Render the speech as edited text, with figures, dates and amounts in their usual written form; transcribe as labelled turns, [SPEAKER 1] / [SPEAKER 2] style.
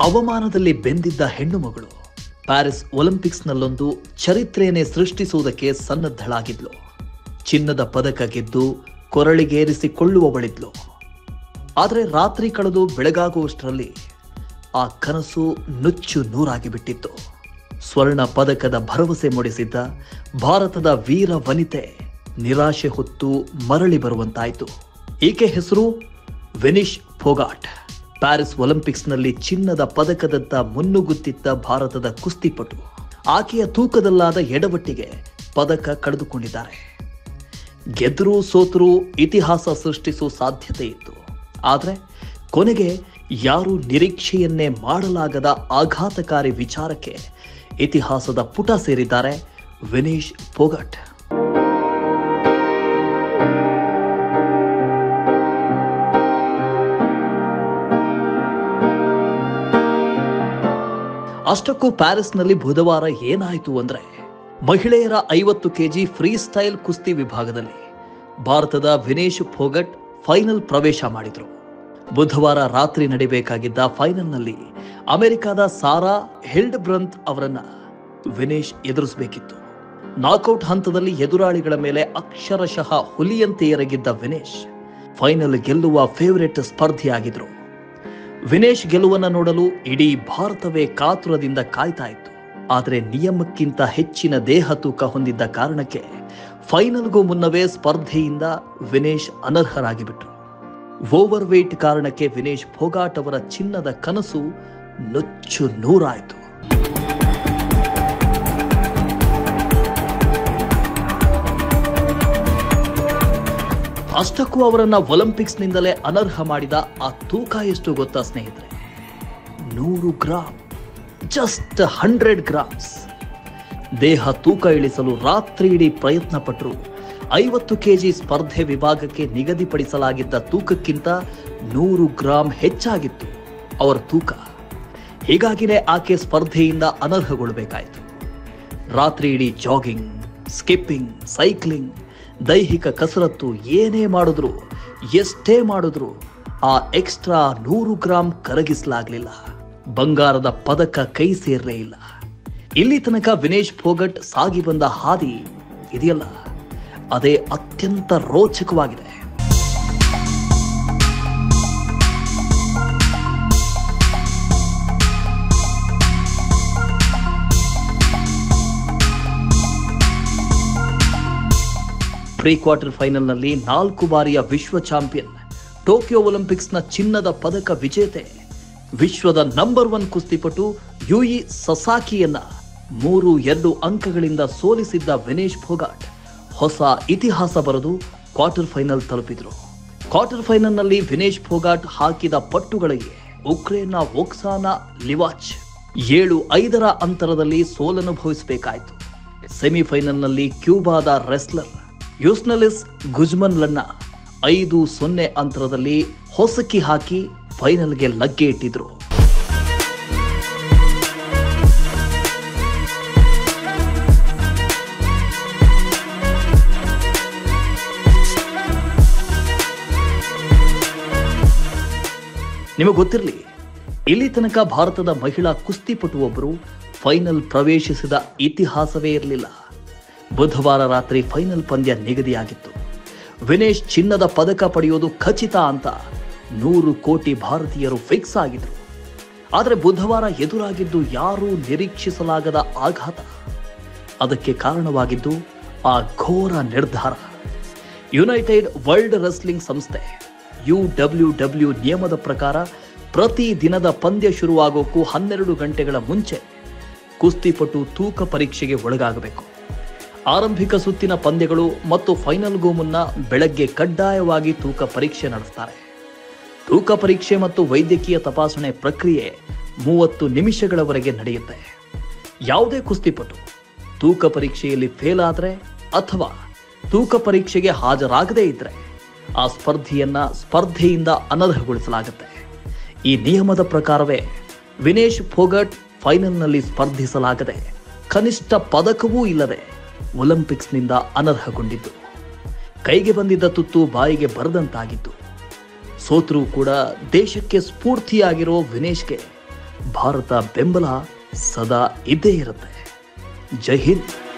[SPEAKER 1] ಅವಮಾನದಲ್ಲಿ ಬೆಂದಿದ್ದ ಹೆಣ್ಣು ಮಗಳು ಪ್ಯಾರಿಸ್ ಒಲಿಂಪಿಕ್ಸ್ನಲ್ಲೊಂದು ಚರಿತ್ರೆಯನ್ನೇ ಸೃಷ್ಟಿಸುವುದಕ್ಕೆ ಸನ್ನದ್ಧಳಾಗಿದ್ಲು. ಚಿನ್ನದ ಪದಕ ಗೆದ್ದು ಕೊರಳಿಗೇರಿಸಿಕೊಳ್ಳುವವಳಿದ್ಲು. ಆದರೆ ರಾತ್ರಿ ಕಳೆದು ಬೆಳಗಾಗುವಷ್ಟರಲ್ಲಿ ಆ ಕನಸು ನುಚ್ಚು ನೂರಾಗಿ ಬಿಟ್ಟಿತ್ತು. ಸ್ವರ್ಣ ಪದಕದ ಭರವಸೆ ಮೂಡಿಸಿದ್ದ ಭಾರತದ ವೀರ ವನಿತೆ ನಿರಾಶೆ ಹೊತ್ತು ಮರಳಿ ಬರುವಂತಾಯಿತು. ಈಕೆ ಹೆಸರು ವಿನಿಶ್ ಫೋಗಾಟ್. ಪ್ಯಾರಿಸ್ ಒಲಿಂಪಿಕ್ಸ್ನಲ್ಲಿ ಚಿನ್ನದ ಪದಕದಂತ ಮುನ್ನುಗ್ಗುತ್ತಿದ್ದ ಭಾರತದ ಕುಸ್ತಿಪಟು ಆಕೆಯ ತೂಕದಲ್ಲಾದ ಎಡವಟ್ಟಿಗೆ ಪದಕ ಕಳೆದುಕೊಂಡಿದ್ದಾರೆ. ಗೆದ್ದರೂ ಸೋತರೂ ಇತಿಹಾಸ ಸೃಷ್ಟಿಸುವ ಸಾಧ್ಯತೆ ಇತ್ತು. ಆದರೆ ಕೊನೆಗೆ ಯಾರೂ ನಿರೀಕ್ಷೆಯನ್ನೇ ಮಾಡಲಾಗದ ಆಘಾತಕಾರಿ ವಿಚಾರಕ್ಕೆ ಇತಿಹಾಸದ ಪುಟ ಸೇರಿದ್ದಾರೆ ವಿನಿಶ್ ಫೋಗಾಟ್. ಅಷ್ಟಕ್ಕೂ ಪ್ಯಾರಿಸ್ನಲ್ಲಿ ಬುಧವಾರ ಏನಾಯಿತು ಅಂದ್ರೆ, ಮಹಿಳೆಯರ 50 ಕೆಜಿ ಫ್ರೀ ಸ್ಟೈಲ್ ಕುಸ್ತಿ ವಿಭಾಗದಲ್ಲಿ ಭಾರತದ ವಿನಿಶ್ ಫೋಗಾಟ್ ಫೈನಲ್ ಪ್ರವೇಶ ಮಾಡಿದ್ರು. ಬುಧವಾರ ರಾತ್ರಿ ನಡೆಯಬೇಕಾಗಿದ್ದ ಫೈನಲ್ನಲ್ಲಿ ಅಮೆರಿಕದ ಸಾರಾ ಹಿಲ್ಡಬ್ರಂತ್ ಅವರನ್ನ ವಿನಿಶ್ ಎದುರಿಸಬೇಕಿತ್ತು. ನಾಕೌಟ್ ಹಂತದಲ್ಲಿ ಎದುರಾಳಿಗಳ ಮೇಲೆ ಅಕ್ಷರಶಃ ಹುಲಿಯಂತೆ ಎರಗಿದ್ದ ವಿನಿಶ್ ಫೈನಲ್ ಗೆಲ್ಲುವ ಫೇವರೇಟ್ ಸ್ಪರ್ಧಿಯಾಗಿದ್ರು. ವಿನಿಶ್ ಗೆಲುವನ್ನು ನೋಡಲು ಇಡೀ ಭಾರತವೇ ಕಾತುರದಿಂದ ಕಾಯ್ತಾ ಇತ್ತು. ಆದರೆ ನಿಯಮಕ್ಕಿಂತ ಹೆಚ್ಚಿನ ದೇಹ ತೂಕ ಹೊಂದಿದ್ದ ಕಾರಣಕ್ಕೆ ಫೈನಲ್ಗೂ ಮುನ್ನವೇ ಸ್ಪರ್ಧೆಯಿಂದ ವಿನಿಶ್ ಅನರ್ಹರಾಗಿಬಿಟ್ರು. ಓವರ್ ವೇಟ್ ಕಾರಣಕ್ಕೆ ವಿನಿಶ್ ಫೋಗಾಟ್ ಅವರ ಚಿನ್ನದ ಕನಸು ನುಚ್ಚು ನೂರಾಯಿತು. ಅಷ್ಟಕ್ಕೂ ಅವರನ್ನ ಒಲಿಂಪಿಕ್ಸ್ನಿಂದಲೇ ಅನರ್ಹ ಮಾಡಿದ ಆ ತೂಕ ಎಷ್ಟು ಗೊತ್ತಾ ಸ್ನೇಹಿತರೆ? 100 ಗ್ರಾಂ, ಜಸ್ಟ್ 100 ಗ್ರಾಮ್ಸ್. ದೇಹ ತೂಕ ಇಳಿಸಲು ರಾತ್ರಿ ಇಡೀ ಪ್ರಯತ್ನ ಪಟ್ಟರು 50 ಕೆಜಿ ಸ್ಪರ್ಧೆ ವಿಭಾಗಕ್ಕೆ ನಿಗದಿಪಡಿಸಲಾಗಿದ್ದ ತೂಕಕ್ಕಿಂತ 100 ಗ್ರಾಂ ಹೆಚ್ಚಾಗಿತ್ತು ಅವರ ತೂಕ. ಹೀಗಾಗಿನೇ ಆಕೆ ಸ್ಪರ್ಧೆಯಿಂದ ಅನರ್ಹಗೊಳ್ಳಬೇಕಾಯಿತು. ರಾತ್ರಿ ಇಡೀ ಜಾಗಿಂಗ್, ಸ್ಕಿಪ್ಪಿಂಗ್, ಸೈಕ್ಲಿಂಗ್, ದೈಹಿಕ ಕಸರತ್ತು ಏನೇ ಮಾಡಿದ್ರು, ಎಷ್ಟೇ ಮಾಡಿದ್ರು ಆ ಎಕ್ಸ್ಟ್ರಾ 100 ಗ್ರಾಂ ಕರಗಿಸಲಾಗಲಿಲ್ಲ. ಬಂಗಾರದ ಪದಕ ಕೈ ಸೇರಲೇ ಇಲ್ಲ. ಇಲ್ಲಿ ತನಕ ವಿನಿಶ್ ಫೋಗಾಟ್ ಸಾಗಿ ಬಂದ ಹಾದಿ ಇದೆಯಲ್ಲ, ಅದೇ ಅತ್ಯಂತ ರೋಚಕವಾಗಿದೆ. ಪ್ರೀ ಕ್ವಾರ್ಟರ್ ಫೈನಲ್ನಲ್ಲಿ 4 ಬಾರಿಯ ವಿಶ್ವ ಚಾಂಪಿಯನ್, ಟೋಕಿಯೋ ಒಲಿಂಪಿಕ್ಸ್ನ ಚಿನ್ನದ ಪದಕ ವಿಜೇತೆ, ವಿಶ್ವದ ನಂಬರ್ 1 ಕುಸ್ತಿಪಟು ಯುಯಿ ಸಸಾಕಿಯನ್ನ 3-2 ಅಂಕಗಳಿಂದ ಸೋಲಿಸಿದ್ದ ವಿನಿಶ್ ಫೋಗಾಟ್ ಹೊಸ ಇತಿಹಾಸ ಬರೆದು ಕ್ವಾರ್ಟರ್ ಫೈನಲ್ ತಲುಪಿದ್ರು. ಕ್ವಾರ್ಟರ್ ಫೈನಲ್ನಲ್ಲಿ ವಿನಿಶ್ ಫೋಗಾಟ್ ಹಾಕಿದ ಪಟ್ಟುಗಳಿಗೆ ಉಕ್ರೇನ್ನ ಒಕ್ಸಾನಾ ಲಿವಾಚ್ 7-5 ಅಂತರದಲ್ಲಿ ಸೋಲನುಭವಿಸಬೇಕಾಯಿತು. ಸೆಮಿಫೈನಲ್ನಲ್ಲಿ ಕ್ಯೂಬಾದ ರೆಸ್ಲರ್ ಯೂಸ್ನಲಿಸ್ ಗುಜ್ಮನ್ಲನ್ನ 5-0 ಅಂತರದಲ್ಲಿ ಹೊಸಕಿ ಹಾಕಿ ಫೈನಲ್ಗೆ ಲಗ್ಗೆ ಇಟ್ಟಿದ್ರು. ನಿಮಗೆ ಗೊತ್ತಿರಲಿ, ಇಲ್ಲಿ ತನಕ ಭಾರತದ ಮಹಿಳಾ ಕುಸ್ತಿಪಟು ಒಬ್ಬರು ಫೈನಲ್ ಪ್ರವೇಶಿಸಿದ ಇತಿಹಾಸವೇ ಇರಲಿಲ್ಲ. ಬುಧವಾರ ರಾತ್ರಿ ಫೈನಲ್ ಪಂದ್ಯ ನಿಗದಿಯಾಗಿತ್ತು. ವಿನಿಶ್ ಚಿನ್ನದ ಪದಕ ಪಡೆಯೋದು ಖಚಿತ ಅಂತ 100 ಕೋಟಿ ಭಾರತೀಯರು ಫಿಕ್ಸ್ ಆಗಿದ್ರು. ಆದರೆ ಬುಧವಾರ ಎದುರಾಗಿದ್ದು ಯಾರೂ ನಿರೀಕ್ಷಿಸಲಾಗದ ಆಘಾತ. ಅದಕ್ಕೆ ಕಾರಣವಾಗಿದ್ದು ಆ ಘೋರ ನಿರ್ಧಾರ. ಯುನೈಟೆಡ್ ವರ್ಲ್ಡ್ ರೆಸ್ಲಿಂಗ್ ಸಂಸ್ಥೆ UWW ನಿಯಮದ ಪ್ರಕಾರ ಪ್ರತಿ ದಿನದ ಪಂದ್ಯ ಶುರುವಾಗೋಕ್ಕೂ 12 ಗಂಟೆಗಳ ಮುಂಚೆ ಕುಸ್ತಿಪಟು ತೂಕ ಪರೀಕ್ಷೆಗೆ ಒಳಗಾಗಬೇಕು. ಆರಂಭಿಕ ಸುತ್ತಿನ ಪಂದ್ಯಗಳು ಮತ್ತು ಫೈನಲ್ಗೂ ಮುನ್ನ ಬೆಳಗ್ಗೆ ಕಡ್ಡಾಯವಾಗಿ ತೂಕ ಪರೀಕ್ಷೆ ನಡೆಸ್ತಾರೆ. ತೂಕ ಪರೀಕ್ಷೆ ಮತ್ತು ವೈದ್ಯಕೀಯ ತಪಾಸಣೆ ಪ್ರಕ್ರಿಯೆ 30 ನಿಮಿಷಗಳವರೆಗೆ ನಡೆಯುತ್ತೆ. ಯಾವುದೇ ಕುಸ್ತಿಪಟು ತೂಕ ಪರೀಕ್ಷೆಯಲ್ಲಿ ಫೇಲ್ ಆದರೆ ಅಥವಾ ತೂಕ ಪರೀಕ್ಷೆಗೆ ಹಾಜರಾಗದೇ ಇದ್ರೆ ಆ ಸ್ಪರ್ಧೆಯಿಂದ ಅನರ್ಹಗೊಳಿಸಲಾಗುತ್ತೆ. ಈ ನಿಯಮದ ಪ್ರಕಾರವೇ ವಿನಿಶ್ ಫೋಗಾಟ್ ಫೈನಲ್ನಲ್ಲಿ ಸ್ಪರ್ಧಿಸಲಾಗದೆ ಕನಿಷ್ಠ ಪದಕವೂ ಇಲ್ಲದೆ ಒಲಿಂಪಿಕ್ಸ್ನಿಂದ ಅನರ್ಹಗೊಂಡಿದ್ದು. ಕೈಗೆ ಬಂದಿದ್ದ ತುತ್ತು ಬಾಯಿಗೆ ಬರದಂತಾಗಿತ್ತು. ಸೋತರೂ ಕೂಡ ದೇಶಕ್ಕೆ ಸ್ಫೂರ್ತಿಯಾಗಿರೋ ವಿನಿಶ್ಗೆ ಭಾರತ ಬೆಂಬಲ ಸದಾ ಇದ್ದೇ ಇರುತ್ತೆ. ಜೈ ಹಿಂದ್.